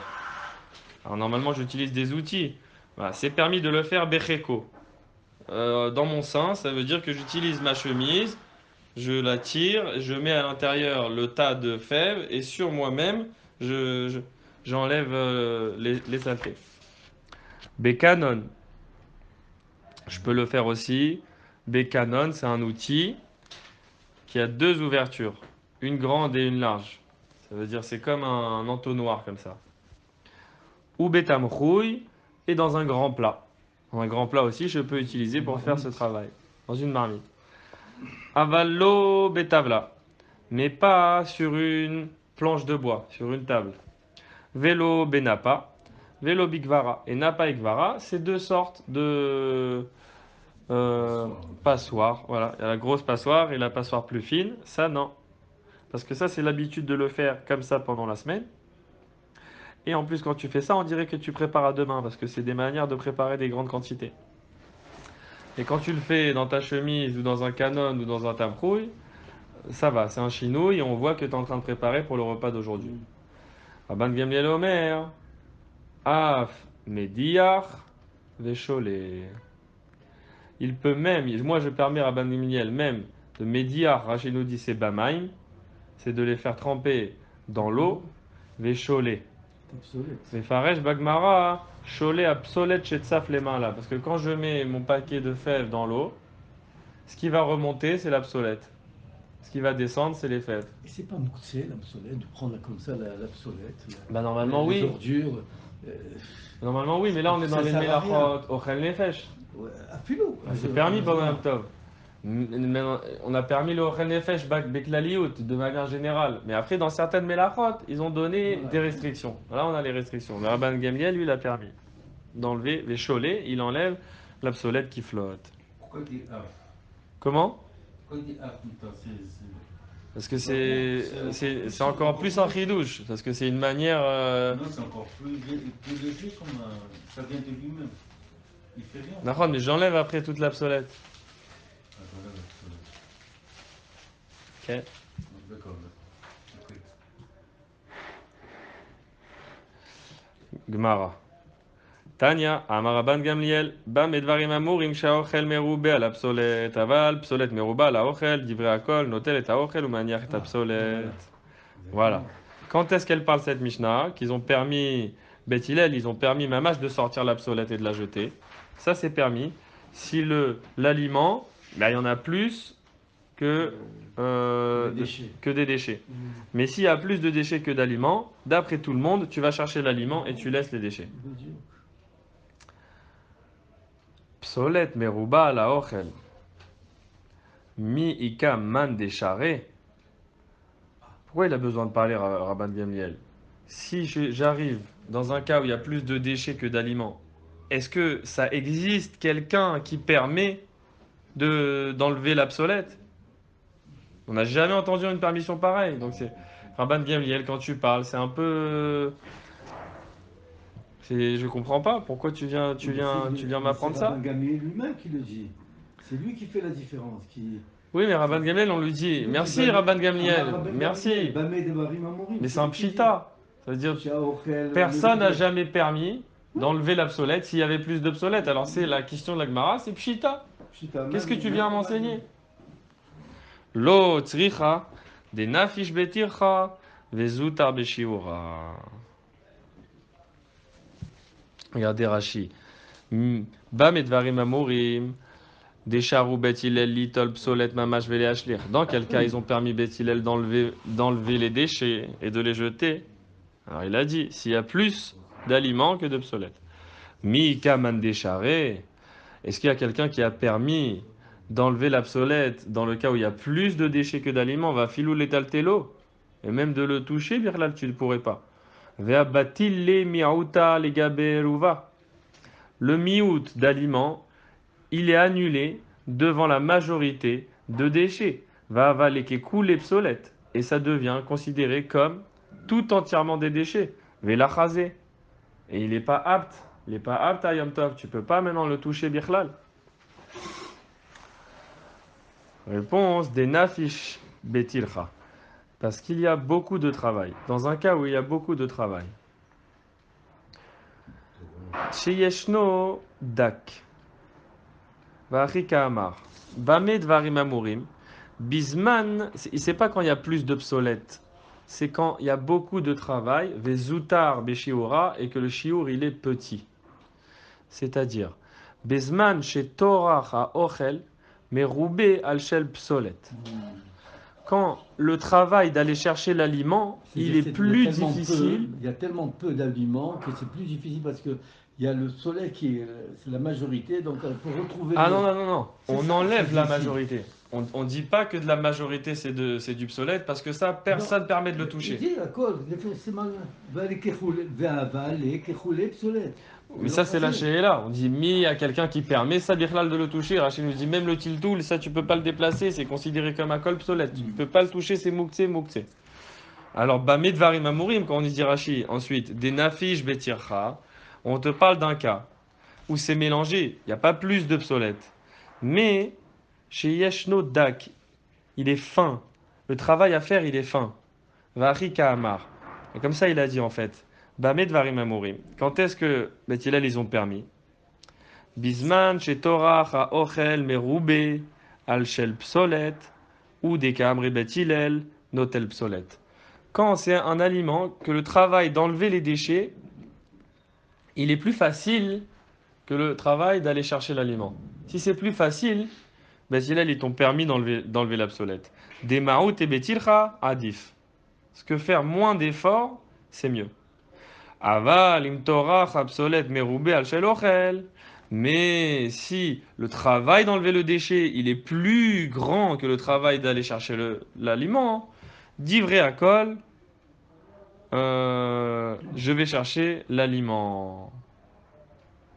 Alors normalement, j'utilise des outils. Voilà, c'est permis de le faire becheko. Dans mon sein, ça veut dire que j'utilise ma chemise, je la tire, je mets à l'intérieur le tas de fèves et sur moi-même, j'enlève les saletés. Bécanon, je peux le faire aussi. Bécanon, c'est un outil qui a deux ouvertures, une grande et une large. Ça veut dire c'est comme un entonnoir comme ça. Ou bétamrouille et dans un grand plat. Dans un grand plat aussi, je peux utiliser pour faire ce travail. Dans une marmite. Avallo betavla, mais pas sur une planche de bois, sur une table. Vélo benapa, vélo bigvara. Et napa et gvara, c'est deux sortes passoire. Voilà, il y a la grosse passoire et la passoire plus fine. Ça, non. Parce que ça, c'est l'habitude de le faire comme ça pendant la semaine. Et en plus, quand tu fais ça, on dirait que tu prépares à demain, parce que c'est des manières de préparer des grandes quantités. Et quand tu le fais dans ta chemise, ou dans un canon, ou dans un tamprouille, ça va, c'est un chinouille, et on voit que tu es en train de préparer pour le repas d'aujourd'hui. Rabban Gamliel Omer, Af Mediach, Vécholé. Il peut même, moi je permets à Rabban Gamliel même, de Mediach, Rachid nous dit c'est Bamaim, c'est de les faire tremper dans l'eau, Vécholé. Mais Faresh Bagmara, Cholet Absolet Chetzaf les mains là. Parce que quand je mets mon paquet de fèves dans l'eau, ce qui va remonter, c'est l'absolète. Ce qui va descendre, c'est les fèves. Et c'est pas moussé l'absolète, de prendre comme ça l'absolète. Bah normalement les oui. ordures. Normalement oui, mais là on est dans Ça les sert à rien. Melachot, Ochel Nefesh. Ouais, à philo. C'est permis pendant un Tov. On a permis le Ochel Nefesh Beklaliout de manière générale. Mais après, dans certaines Melachot, ils ont donné Voilà. des restrictions. Là on a les restrictions. Le Rabban Gamliel, lui, il a permis d'enlever les cholets, il enlève l'absolète qui flotte. Pourquoi il dit af? Comment? Pourquoi il dit af? Parce que c'est encore plus un chidouche, parce que c'est une manière... Non, c'est encore plus léger comme ça vient de lui-même. Il fait rien. D'accord, mais j'enlève après toute l'absolète. Ah, voilà, Ok. d'accord. Ok. Gemara. Tanya, Amar Rabban Gamliel, Bam edvarim amurim shaochel merubeh al absolet, aval psolet meruba al aochel, divrei akol, notel et aochel ou maniach et absolet. Voilà. Quand est-ce qu'elle parle cette Mishnah? Qu'ils ont permis, Beth Hillel, ils ont permis Mamash de sortir l'absolète et de la jeter. Ça c'est permis. Si l'aliment, ben, il y en a plus que, que des déchets. Mais s'il y a plus de déchets que d'aliments, d'après tout le monde, tu vas chercher l'aliment et tu laisses les déchets. Psolet meruba la ochel. Mi ika man décharé. Pourquoi il a besoin de parler à Rabban Gamliel? Si j'arrive dans un cas où il y a plus de déchets que d'aliments, est-ce que ça existe quelqu'un qui permet d'enlever l'absolète? On n'a jamais entendu une permission pareille. Donc c'est Rabban Gamliel, quand tu parles, c'est un peu... Je comprends pas. Pourquoi tu viens m'apprendre ça? C'est Rabban Gamliel lui-même qui le dit. C'est lui qui fait la différence. Oui, mais Rabban Gamliel, on lui dit merci Rabban Gamliel, merci. Mais c'est un pshita. Ça veut dire personne n'a jamais permis d'enlever l'absolète s'il y avait plus d'obsolète. Alors c'est la question de la Gemara, c'est pshita. Qu'est-ce que tu viens m'enseigner? Lo tzricha de nafish betircha vezutar beshiura. Regardez Rashi. Bam et dvarim amorim. Desharou Bet Hillel litol psolet mamash vele ashlir. Dans quel cas ils ont permis Bet Hillel d'enlever les déchets et de les jeter? Alors il a dit, s'il y a plus d'aliments que de psolet. Mi kaman décharé. Est-ce qu'il y a quelqu'un qui a permis d'enlever l'absolète dans le cas où il y a plus de déchets que d'aliments? Va filou l'étaltelo. Et même de le toucher, birlal, tu ne pourrais pas. Vea batil le miauta legaberuva. Le miout d'aliments, il est annulé devant la majorité de déchets. Va avaler qui coule obsolète. Et ça devient considéré comme tout entièrement des déchets. Velachazé. Et il n'est pas apte. Il n'est pas apte à Yom Tov. Tu ne peux pas maintenant le toucher birlal. Réponse des nafish betilcha. Parce qu'il y a beaucoup de travail. Dans un cas où il y a beaucoup de travail. Sheyeshno dak. Vachika amar. Bame dvarim amurim. Bisman, c'est pas quand il y a plus d'obsolètes. C'est quand il y a beaucoup de travail. Vezutar beshiura. Et que le shiur il est petit. C'est-à-dire. Bisman chez Torah ha ochel. Mais roubé al shel psolet. Quand le travail d'aller chercher l'aliment, il est plus difficile. Il y a tellement peu d'aliments que c'est plus difficile parce que il y a le soleil c'est la majorité, donc il faut retrouver. Ah non. On ça, enlève la difficile. majorité. On dit pas que de la majorité c'est du psolète parce que ça, personne ne permet de le toucher. Il dit d'accord, c'est mal. Mais ça, c'est la là. On dit mi à quelqu'un qui permet ça birlal de le toucher. Rachid nous dit même le tiltoul, ça tu peux pas le déplacer, c'est considéré comme un col obsolète. Tu ne peux pas le toucher, c'est mouktsé, mouktsé. Alors, bamé dvarim amourim, quand on dit Rachid, ensuite, des nafish betircha, on te parle d'un cas où c'est mélangé, il n'y a pas plus d'obsolète. Mais, chez Yeshno Dak, il est fin. Le travail à faire, il est fin. Vari Kahamar. Et comme ça, il a dit en fait. Bamé dvarim amourim. Quand est-ce que Bethilel ils ont permis? Bisman chez Torah ochel meroube al shel psolet ou des kamri Bethilel notel psolet. Quand c'est un aliment que le travail d'enlever les déchets, il est plus facile que le travail d'aller chercher l'aliment. Si c'est plus facile, Bethilel ils t'ont permis d'enlever l'obsolète. Des maout et betilcha adif. Ce que faire moins d'efforts, c'est mieux. Aval im torah obsolète meroubé al shel ochel. Mais si le travail d'enlever le déchet, il est plus grand que le travail d'aller chercher l'aliment, d'ivré à col, je vais chercher l'aliment.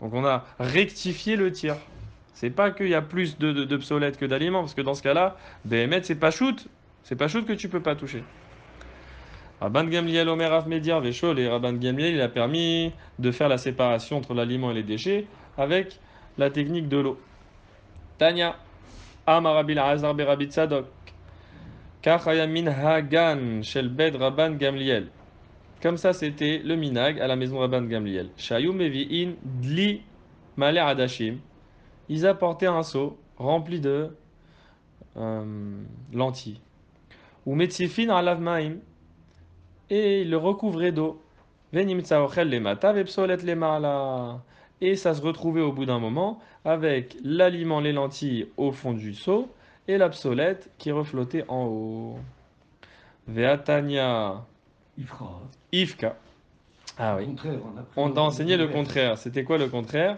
Donc on a rectifié le tir. C'est pas qu'il y a plus d'obsolète que d'aliments, parce que dans ce cas-là, Béhémet, c'est pas shoot. C'est pas shoot que tu peux pas toucher. Rabban Gamliel Omer Rav Medir Véchol et Rabban Gamliel, il a permis de faire la séparation entre l'aliment et les déchets avec la technique de l'eau. Tanya, Amarabil Azar Berabit Sadok, Kachaya Minhagan Shel Bed Rabban Gamliel. Comme ça, c'était le minag à la maison Rabban Gamliel. Shayou Mevi'in Dli Male Adashim. Ils apportaient un seau rempli de lentilles. Ou Metzifin Alav Maim. Et il le recouvrait d'eau. Et ça se retrouvait au bout d'un moment avec l'aliment, les lentilles au fond du seau et l'absolète qui reflottait en haut. Veatania Ifka. Ah oui. On t'a enseigné le contraire. C'était quoi le contraire?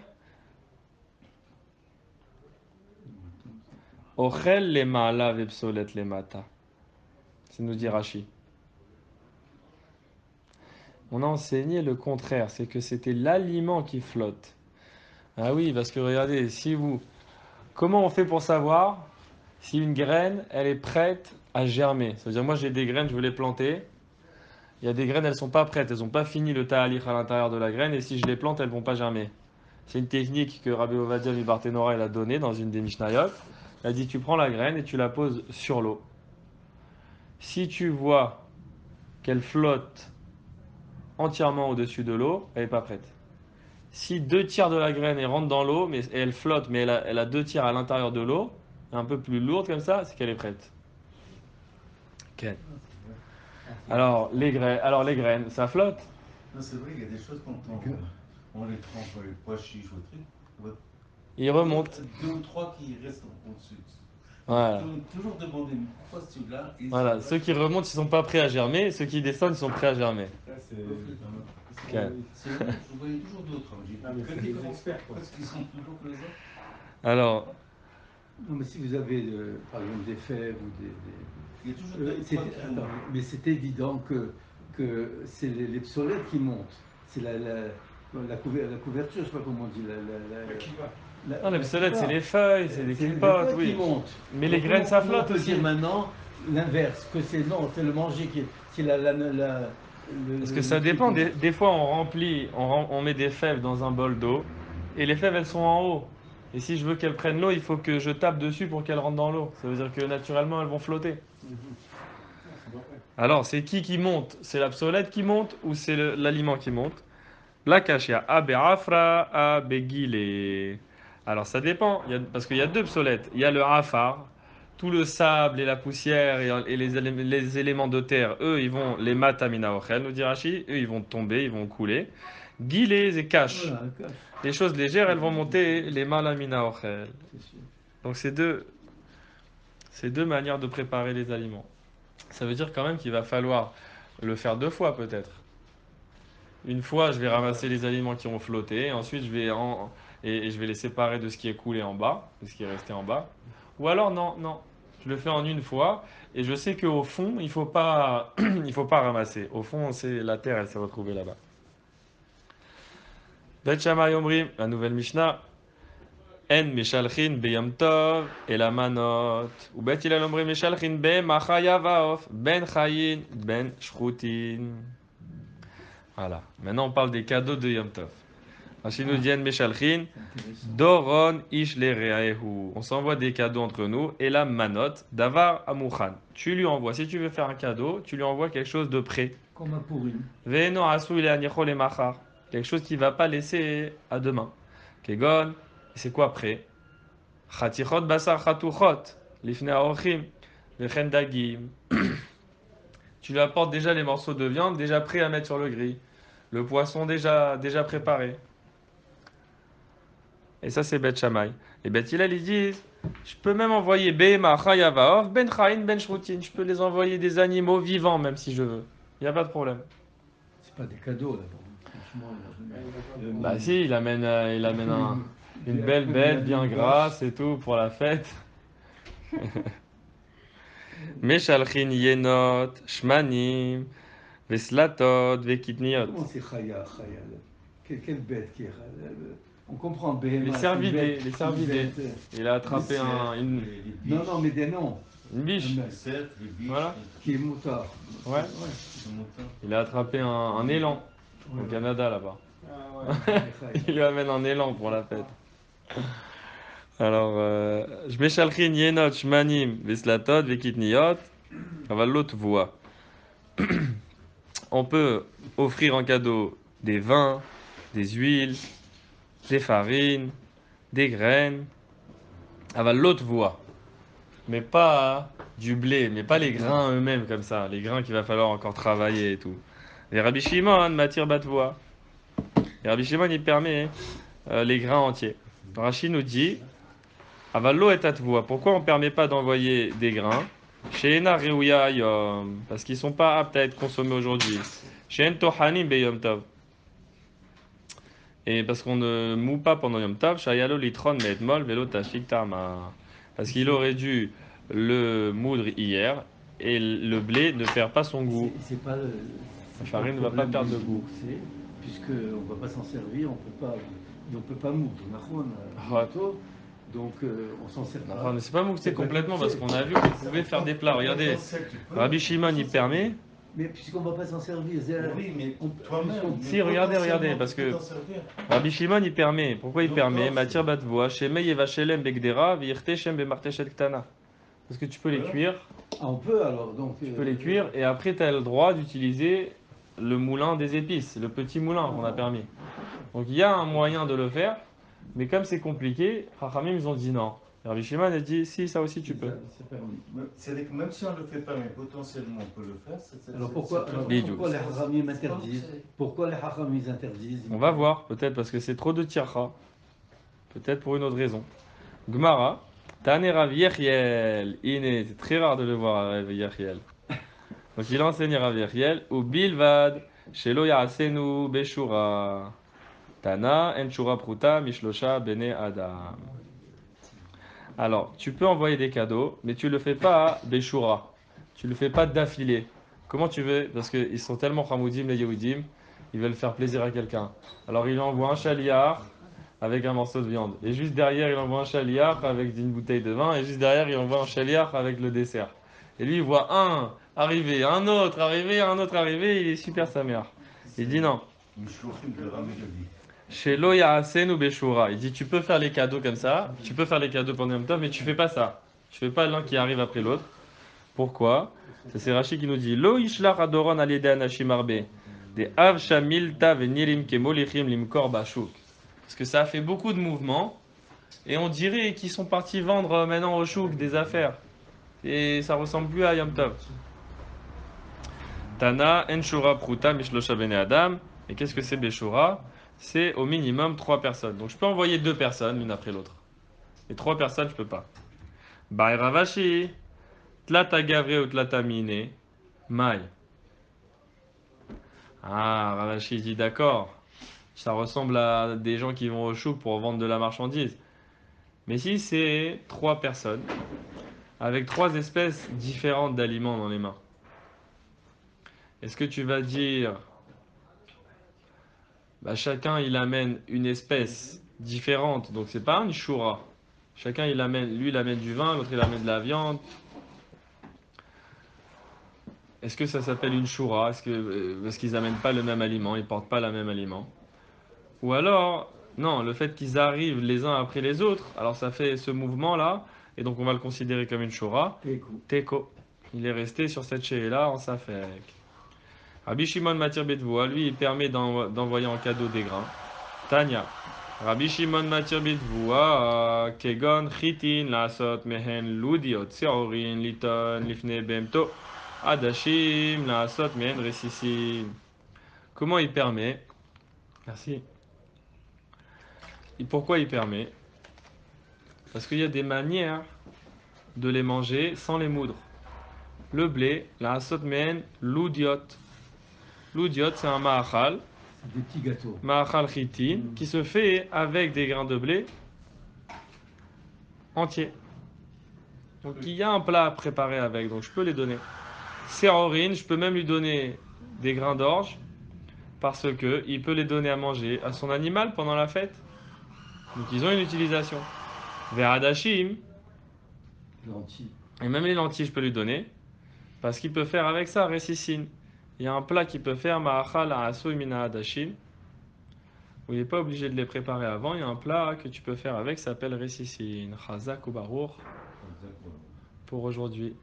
Ochel le ma'ala vepsolet le mata. C'est nous dit Rashi. On a enseigné le contraire, c'est que c'était l'aliment qui flotte. Ah oui, parce que regardez, comment on fait pour savoir si une graine, elle est prête à germer? Ça veut dire, moi j'ai des graines, je veux les planter. Il y a des graines, elles ne sont pas prêtes, elles n'ont pas fini le ta'alich à l'intérieur de la graine, et si je les plante, elles ne vont pas germer. C'est une technique que Rabbi Ovadia Mibartenora il a donnée dans une des Mishnayot. Il a dit, tu prends la graine et tu la poses sur l'eau. Si tu vois qu'elle flotte entièrement au-dessus de l'eau, elle n'est pas prête. Si 2 tiers de la graine elle rentre dans l'eau, mais elle flotte, mais elle a 2 tiers à l'intérieur de l'eau, un peu plus lourde comme ça, c'est qu'elle est prête. Okay. Alors les graines, ça flotte. Non, c'est vrai, il y a des choses quand on les trempe dans les pois chiches ou trucs. Ils remontent. 2 ou 3 qui restent au-dessus. Voilà. Toujours demander pourquoi celui-là. Voilà, ceux qui remontent, ils sont pas prêts à germer, ceux qui descendent, ils sont prêts à germer. Okay. Je voyais toujours d'autres. J'ai des experts, parce qu'ils sont toujours que les autres. Alors. Non, mais si vous avez, par exemple, des fèves ou des il y a toujours mais c'est évident que c'est les psolettes qui montent. C'est la couverture, je ne sais pas comment on dit. Non, les psolettes, c'est les feuilles, c'est des clipotes, oui. Qui montent. Mais les graines, ça flotte on peut aussi. dire maintenant l'inverse, que c'est le manger qui est parce que ça dépend. Des fois, on met des fèves dans un bol d'eau, et les fèves, elles sont en haut. Et si je veux qu'elles prennent l'eau, il faut que je tape dessus pour qu'elles rentrent dans l'eau. Ça veut dire que naturellement, elles vont flotter. Alors, c'est qui monte? C'est l'absolète qui monte ou c'est l'aliment qui monte? La kashia, abe afra, abe gile. Alors, ça dépend, parce qu'il y a 2 psolettes. Il y a le afar, tout le sable et la poussière et les éléments de terre, eux, ils vont, les matamina ochel, nous dit Rashi, eux, ils vont tomber, ils vont couler. Gilés et cache. Voilà, les choses légères, elles vont monter les malamina ochel. Donc, c'est deux manières de préparer les aliments. Ça veut dire quand même qu'il va falloir le faire 2 fois peut-être. Une fois, je vais ramasser les aliments qui ont flotté, et ensuite je vais les séparer de ce qui est coulé en bas, de ce qui est resté en bas. Ou alors non, je le fais en une fois, et je sais qu'au fond, il faut pas ramasser. Au fond, c'est la terre, elle s'est retrouvée là-bas. Bet Shammai Omrim, la nouvelle Mishnah. En Meshalchin Beyom Tov et la Manot. Ou Bet Hillel Omrim Meshalchin Be Machayavaof Ben Chayin Ben Shrutin. Voilà. Maintenant, on parle des cadeaux de Yom Tov. Rachid nous dit En Meshalchin Doron Ish Lereaehu. On s'envoie des cadeaux entre nous. Et la Manot Davar Amouchan. Tu lui envoies, si tu veux faire un cadeau, tu lui envoies quelque chose de prêt. Comme un pourri. Ve'eno Asu ile Anichol et Machar. Quelque chose qui ne va pas laisser à demain. Kegon. C'est quoi prêt? Chatichot basar chatuchot, lifnei aorchim, vechen dagim. Tu lui apportes déjà les morceaux de viande déjà prêts à mettre sur le grill. Le poisson déjà préparé. Et ça, c'est Bet Shammai. Et Bet Hillel, ils disent, je peux même envoyer Behema, Chayavaof, Ben Chayin, Ben Shrutin. Je peux les envoyer des animaux vivants, même si je veux. Il n'y a pas de problème. C'est pas des cadeaux là-bas. Franchement, Bah si, il amène une belle bête bien grasse et tout pour la fête. Meshalchin yenot, shmanim, veslatot, vekitniot. comment c'est Chaya, Chaya là? Quelle bête qui est Chaya? On comprend Behema. Les cervidés, les cervidés. Il a attrapé Non, mais des noms. une biche. Les cerfs, les biches, Voilà. Qui est moutard. Ouais. les moutons. Il a attrapé un élan au Ouais. Canada là-bas. Ah ouais. Il lui amène un élan pour la fête. Alors, je meshalchin yenot, shmanim, veslatot, vekitniot. Aval l'autre voie. On peut offrir en cadeau des vins, des huiles, des farines, des graines. Aval l'autre voie. Mais pas du blé, mais pas les grains eux-mêmes comme ça. Les grains qu'il va falloir encore travailler et tout. Et Rabbi Shimon m'attire batvoie. Et Rabbi Shimon il permet les grains entiers. Rashi nous dit Avallo et atvoa. Pourquoi on ne permet pas d'envoyer des grains? Chez Ena Reuya Yom. Parce qu'ils ne sont pas aptes à être consommés aujourd'hui. Chez Entohanim Beyom Tov. Et parce qu'on ne moue pas pendant Yom Tov. Shayalo Litron Meetmol Velo Tashik Tama. Parce qu'il aurait dû le moudre hier. Et le blé ne perd pas son goût. C'est pas le. La farine ne va pas perdre de goût. Puisqu'on ne va pas s'en servir, on peut pas moudre. Ouais. Donc on s'en sert pas. Enfin, mais c'est pas mouxé complètement parce qu'on a vu qu'on pouvait faire des plats. Regardez, Rabbi Shimon il permet. Mais puisqu'on ne va pas s'en servir, Oui, mais on- toi-même. Si, regardez, parce que Rabbi Shimon il permet. Pourquoi il permet? Matir batvoa, shemei evachelem begdera, virte shem bemarteshet ktana. Parce que tu peux les cuire, Ah, on peut alors. Donc, tu peux les cuire et après tu as le droit d'utiliser le moulin des épices, le petit moulin qu'on a permis. Donc il y a un moyen de le faire, mais comme c'est compliqué, Chachamim ils ont dit non. Et Rabbi Shimon a dit si, ça aussi tu peux. C'est permis. C'est-à-dire que même si on ne le fait pas, mais potentiellement on peut le faire. Alors pourquoi Les les Hachamim interdisent? Pourquoi les Hachamim interdisent? On va voir, peut-être parce que c'est trop de tiacha. Peut-être pour une autre raison. Gmara, Tane Rav Yechiel. C'est très rare de le voir, Rav Yechiel. Donc il enseigne Rav Yechiel. Ou Bilvad, Shelo Yaasenu Beshura. Tana, En Shura Pruta, Mishlosha Bene Adam. Alors, tu peux envoyer des cadeaux, mais tu le fais pas à Beshura. Tu le fais pas d'affilée. Comment tu veux? Parce qu'ils sont tellement Hamoudim, les Yehudim, ils veulent faire plaisir à quelqu'un. Alors il envoie un chaliard avec un morceau de viande. Et juste derrière, il envoie un chaliard avec une bouteille de vin. Et juste derrière, il envoie un chaliard avec le dessert. Et lui, il voit un arriver, un autre arriver, il est super sa mère. Il dit non. Chez Loya Asen ou Beshura. Il dit tu peux faire les cadeaux comme ça, tu peux faire les cadeaux pendant Yom Tov, mais tu fais pas ça. Tu fais pas l'un qui arrive après l'autre. Pourquoi? C'est Rashi qui nous dit Lo Ishlach Adoron Alide Anashim Arbe. Des Av Shamilta Venirim Kemolichim Limkor Bashuk. Parce que ça a fait beaucoup de mouvements. Et on dirait qu'ils sont partis vendre maintenant au chouk des affaires. Et ça ressemble plus à Yom Tov. Tana Enshura Pruta Mishlosha Bene Adam. Et qu'est-ce que c'est Beshura? C'est au minimum 3 personnes. Donc je peux envoyer 2 personnes l'une après l'autre. Et 3 personnes, je peux pas. Bye Ravashi. Tlata Gavre ou Tlata Mine. Maï. Ah, Ravashi dit d'accord. Ça ressemble à des gens qui vont au chouk pour vendre de la marchandise. Mais si c'est 3 personnes, avec 3 espèces différentes d'aliments dans les mains, est-ce que tu vas dire bah, chacun il amène une espèce différente, donc c'est pas une shura. Chacun il amène, lui il amène du vin, l'autre il amène de la viande. Est-ce que ça s'appelle une shura? Est-ce que parce qu'ils amènent pas le même aliment, ils portent pas le même aliment? Ou alors, non, le fait qu'ils arrivent les uns après les autres, alors ça fait ce mouvement-là, et donc on va le considérer comme une shura. Teko. Teko. Il est resté sur cette chéla en safek. Rabbi Shimon Matir Betvoa, lui, il permet d'envoyer en cadeau des grains. Tanya. Rabbi Shimon Matir Betvoa, Kegon Chitin, Lasot Mehen Ludiot, Seorin, Liton, Lifne Bemto, Adashim, Lasot Mehen Resissim. Comment il permet? Merci. Et pourquoi il permet? Parce qu'il y a des manières de les manger sans les moudre. Le blé, la asot men, l'oudiot. L'oudiot, c'est un ma'achal, Des petits gâteaux. ma'achal chitin, qui se fait avec des grains de blé entiers. Donc il y a un plat à préparer avec, donc je peux les donner. Sérorine, je peux même lui donner des grains d'orge, parce que il peut les donner à manger à son animal pendant la fête. Donc ils ont une utilisation. Veradashim, Lentilles. et même les lentilles, je peux lui donner. Parce qu'il peut faire avec ça, récissine. Il y a un plat qu'il peut faire, ma'achal ha'asu mina hadashin, où il n'est pas obligé de les préparer avant. Il y a un plat que tu peux faire avec, ça s'appelle récissine. Chazak ou barour pour aujourd'hui.